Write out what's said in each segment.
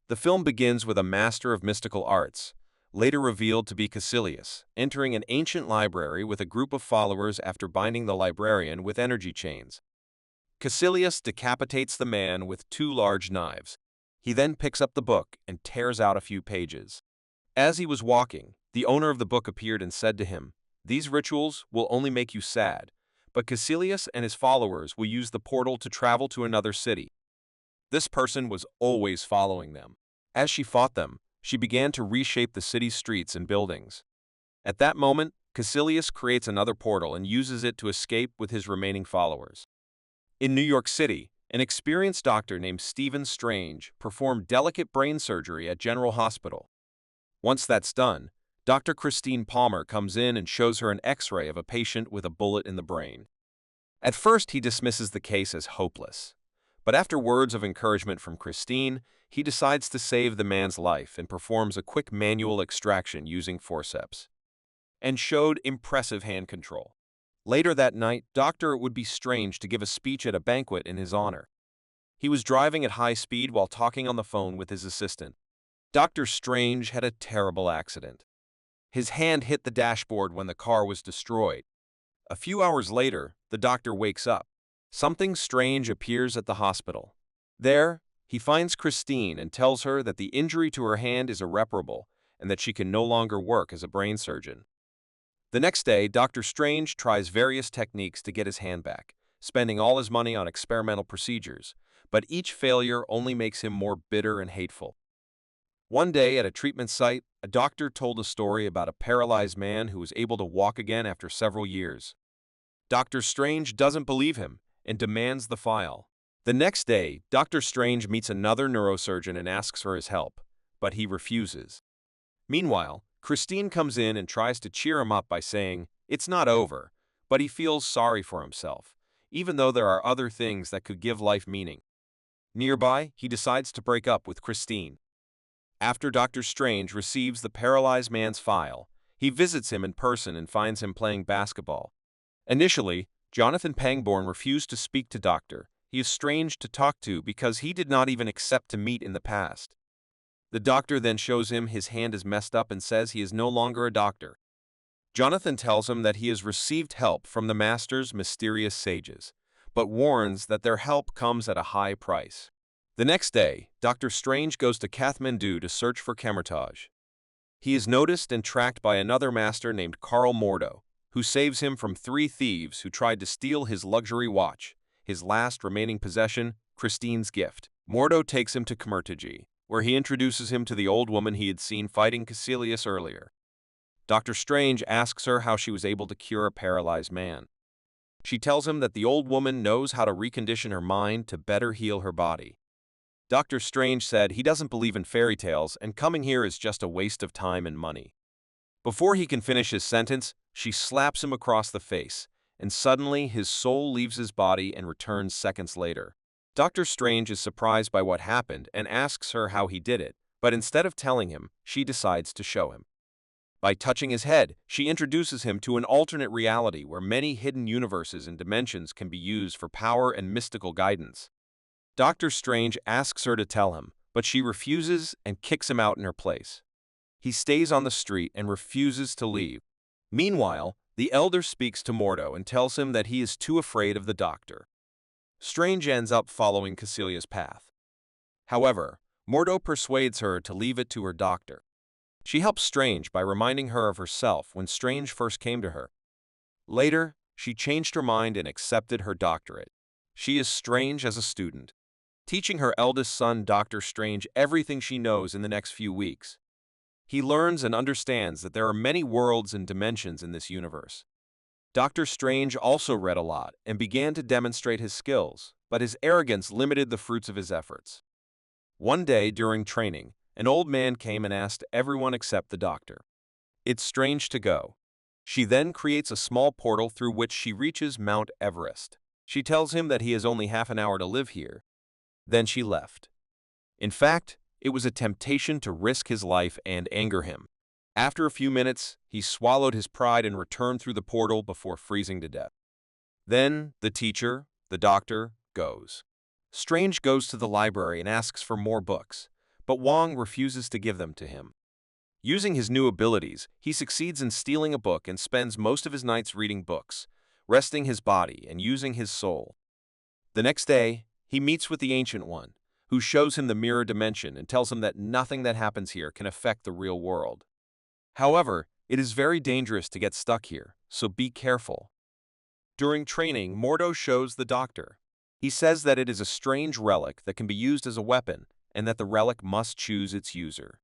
The film begins with a master of mystical arts, later revealed to be Caecilius, entering an ancient library with a group of followers after binding the librarian with energy chains. Caecilius decapitates the man with 2 large knives. He then picks up the book and tears out a few pages. As he was walking, the owner of the book appeared and said to him, "These rituals will only make you sad, but Caecilius and his followers will use the portal to travel to another city." This person was always following them. As she fought them, she began to reshape the city's streets and buildings. At that moment, Caecilius creates another portal and uses it to escape with his remaining followers. In New York City, an experienced doctor named Stephen Strange performed delicate brain surgery at General Hospital. Once that's done, Dr. Christine Palmer comes in and shows her an X-ray of a patient with a bullet in the brain. At first, he dismisses the case as hopeless. But after words of encouragement from Christine, he decides to save the man's life and performs a quick manual extraction using forceps, and showed impressive hand control. Later that night, Dr. It would be strange to give a speech at a banquet in his honor. He was driving at high speed while talking on the phone with his assistant. Dr. Strange had a terrible accident. His hand hit the dashboard when the car was destroyed. A few hours later, the doctor wakes up. Something strange appears at the hospital. There, he finds Christine and tells her that the injury to her hand is irreparable and that she can no longer work as a brain surgeon. The next day, Dr. Strange tries various techniques to get his hand back, spending all his money on experimental procedures, but each failure only makes him more bitter and hateful. One day at a treatment site, a doctor told a story about a paralyzed man who was able to walk again after several years. Dr. Strange doesn't believe him and demands the file. The next day, Dr. Strange meets another neurosurgeon and asks for his help, but he refuses. Meanwhile, Christine comes in and tries to cheer him up by saying, "It's not over," but he feels sorry for himself, even though there are other things that could give life meaning. Nearby, he decides to break up with Christine. After Dr. Strange receives the paralyzed man's file, he visits him in person and finds him playing basketball. Initially, Jonathan Pangborn refused to speak to Dr. He is strange to talk to because he did not even accept to meet in the past. The doctor then shows him his hand is messed up and says he is no longer a doctor. Jonathan tells him that he has received help from the Master's mysterious sages, but warns that their help comes at a high price. The next day, Dr. Strange goes to Kathmandu to search for Cumberbatch. He is noticed and tracked by another master named Carl Mordo, who saves him from 3 thieves who tried to steal his luxury watch, his last remaining possession, Christine's gift. Mordo takes him to Cumberbatch, where he introduces him to the old woman he had seen fighting Caecilius earlier. Dr. Strange asks her how she was able to cure a paralyzed man. She tells him that the old woman knows how to recondition her mind to better heal her body. Dr. Strange said he doesn't believe in fairy tales and coming here is just a waste of time and money. Before he can finish his sentence, she slaps him across the face, and suddenly his soul leaves his body and returns seconds later. Dr. Strange is surprised by what happened and asks her how he did it, but instead of telling him, she decides to show him. By touching his head, she introduces him to an alternate reality where many hidden universes and dimensions can be used for power and mystical guidance. Dr. Strange asks her to tell him, but she refuses and kicks him out in her place. He stays on the street and refuses to leave. Meanwhile, the elder speaks to Mordo and tells him that he is too afraid of the doctor. Strange ends up following Caecilia's path. However, Mordo persuades her to leave it to her doctor. She helps Strange by reminding her of herself when Strange first came to her. Later, she changed her mind and accepted her doctorate. She is Strange as a student, teaching her eldest son, Dr. Strange, everything she knows in the next few weeks. He learns and understands that there are many worlds and dimensions in this universe. Dr. Strange also read a lot and began to demonstrate his skills, but his arrogance limited the fruits of his efforts. One day during training, an old man came and asked everyone except the doctor, "It's strange to go." She then creates a small portal through which she reaches Mount Everest. She tells him that he has only half an hour to live here. Then she left. In fact, it was a temptation to risk his life and anger him. After a few minutes, he swallowed his pride and returned through the portal before freezing to death. Then, the teacher, the doctor, goes. Strange goes to the library and asks for more books, but Wong refuses to give them to him. Using his new abilities, he succeeds in stealing a book and spends most of his nights reading books, resting his body and using his soul. The next day, he meets with the Ancient One, who shows him the mirror dimension and tells him that nothing that happens here can affect the real world. However, it is very dangerous to get stuck here, so be careful. During training, Mordo shows the Doctor. He says that it is a strange relic that can be used as a weapon, and that the relic must choose its user.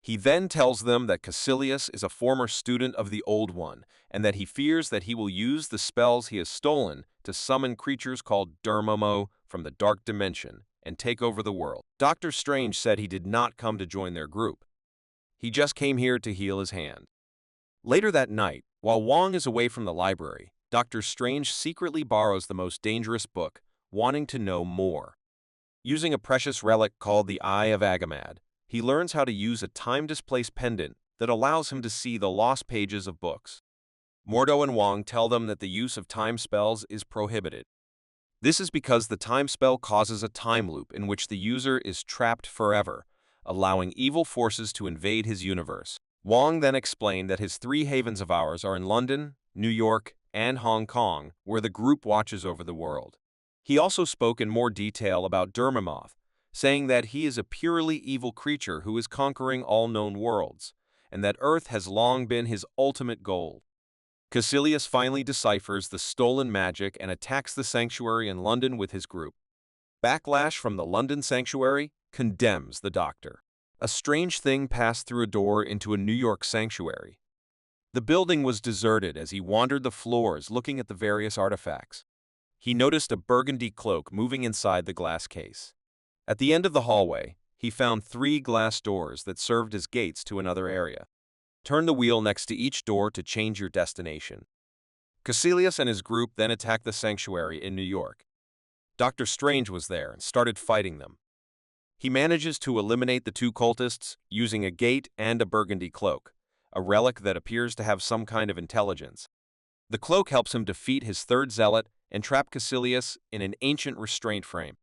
He then tells them that Caecilius is a former student of the Old One, and that he fears that he will use the spells he has stolen to summon creatures called Dormammu from the Dark Dimension and take over the world. Doctor Strange said he did not come to join their group. He just came here to heal his hand. Later that night, while Wong is away from the library, Doctor Strange secretly borrows the most dangerous book, wanting to know more. Using a precious relic called the Eye of Agamad, he learns how to use a time-displaced pendant that allows him to see the lost pages of books. Mordo and Wong tell them that the use of time spells is prohibited. This is because the time spell causes a time loop in which the user is trapped forever, allowing evil forces to invade his universe. Wong then explained that his 3 havens of hours are in London, New York, and Hong Kong, where the group watches over the world. He also spoke in more detail about Dormammu, saying that he is a purely evil creature who is conquering all known worlds, and that Earth has long been his ultimate goal. Caecilius finally deciphers the stolen magic and attacks the sanctuary in London with his group. Backlash from the London sanctuary condemns the Doctor. A strange thing passed through a door into a New York sanctuary. The building was deserted as he wandered the floors looking at the various artifacts. He noticed a burgundy cloak moving inside the glass case. At the end of the hallway, he found 3 glass doors that served as gates to another area. Turn the wheel next to each door to change your destination. Caecilius and his group then attacked the sanctuary in New York. Doctor Strange was there and started fighting them. He manages to eliminate the 2 cultists using a gate and a burgundy cloak, a relic that appears to have some kind of intelligence. The cloak helps him defeat his 3rd zealot and trap Caecilius in an ancient restraint frame.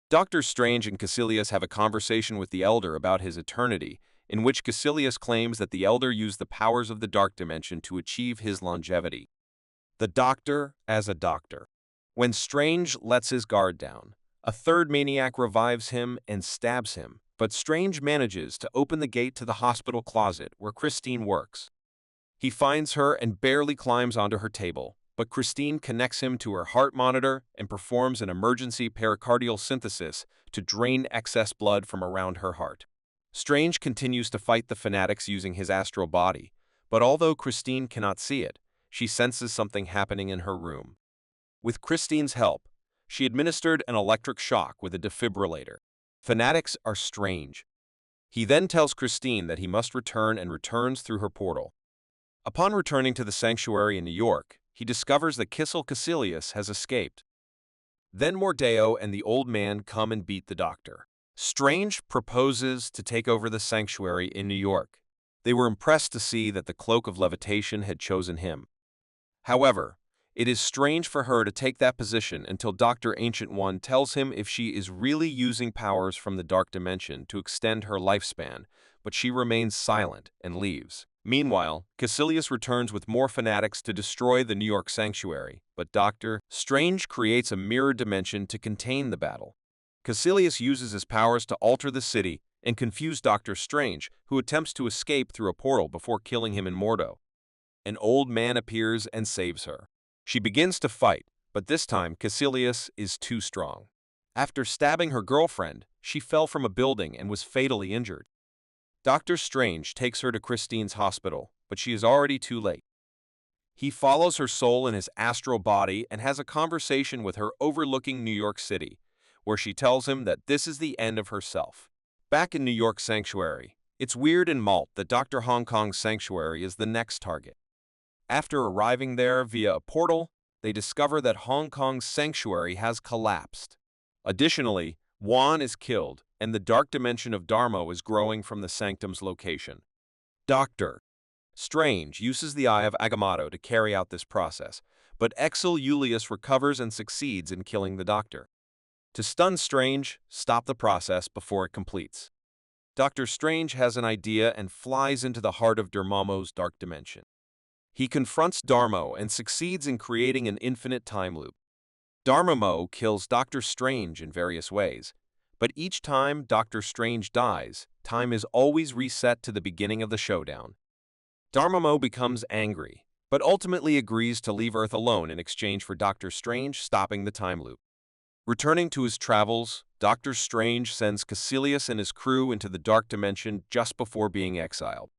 Doctor Strange and Caecilius have a conversation with the Elder about his eternity, in which Caecilius claims that the Elder used the powers of the Dark Dimension to achieve his longevity. The Doctor as a doctor. When Strange lets his guard down, a 3rd maniac revives him and stabs him, but Strange manages to open the gate to the hospital closet where Christine works. He finds her and barely climbs onto her table, but Christine connects him to her heart monitor and performs an emergency pericardial synthesis to drain excess blood from around her heart. Strange continues to fight the fanatics using his astral body, but although Christine cannot see it, she senses something happening in her room. With Christine's help, she administered an electric shock with a defibrillator. Fanatics are strange. He then tells Christine that he must return and returns through her portal. Upon returning to the sanctuary in New York, he discovers that Caecilius has escaped. Then Mordeo and the old man come and beat the Doctor. Strange proposes to take over the sanctuary in New York. They were impressed to see that the Cloak of Levitation had chosen him. However, it is strange for her to take that position until Dr. Ancient One tells him if she is really using powers from the Dark Dimension to extend her lifespan, but she remains silent and leaves. Meanwhile, Caecilius returns with more fanatics to destroy the New York sanctuary, but Dr. Strange creates a mirror dimension to contain the battle. Caecilius uses his powers to alter the city and confuse Dr. Strange, who attempts to escape through a portal before killing him in Mordo. An old man appears and saves her. She begins to fight, but this time Caecilius is too strong. After stabbing her girlfriend, she fell from a building and was fatally injured. Dr. Strange takes her to Christine's hospital, but she is already too late. He follows her soul in his astral body and has a conversation with her overlooking New York City, where she tells him that this is the end of herself. Back in New York Sanctuary, it's weird and Malt that Dr. Hong Kong's sanctuary is the next target. After arriving there via a portal, they discover that Hong Kong's sanctuary has collapsed. Additionally, Juan is killed, and the dark dimension of Dharma is growing from the sanctum's location. Dr. Strange uses the Eye of Agamotto to carry out this process, but Exil Julius recovers and succeeds in killing the Doctor. To stun Strange, stop the process before it completes. Doctor Strange has an idea and flies into the heart of Dormammu's dark dimension. He confronts Dormammu and succeeds in creating an infinite time loop. Dormammu kills Doctor Strange in various ways, but each time Doctor Strange dies, time is always reset to the beginning of the showdown. Dormammu becomes angry, but ultimately agrees to leave Earth alone in exchange for Doctor Strange stopping the time loop. Returning to his travels, Doctor Strange sends Caecilius and his crew into the Dark Dimension just before being exiled.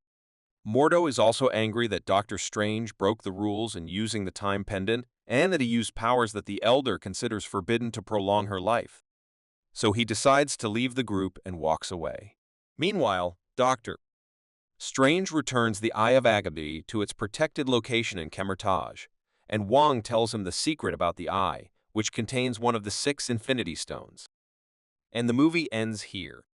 Mordo is also angry that Doctor Strange broke the rules in using the Time Pendant and that he used powers that the Elder considers forbidden to prolong her life. So he decides to leave the group and walks away. Meanwhile, Doctor Strange returns the Eye of Agape to its protected location in Kemertage, and Wong tells him the secret about the Eye, which contains one of the 6 Infinity Stones. And the movie ends here.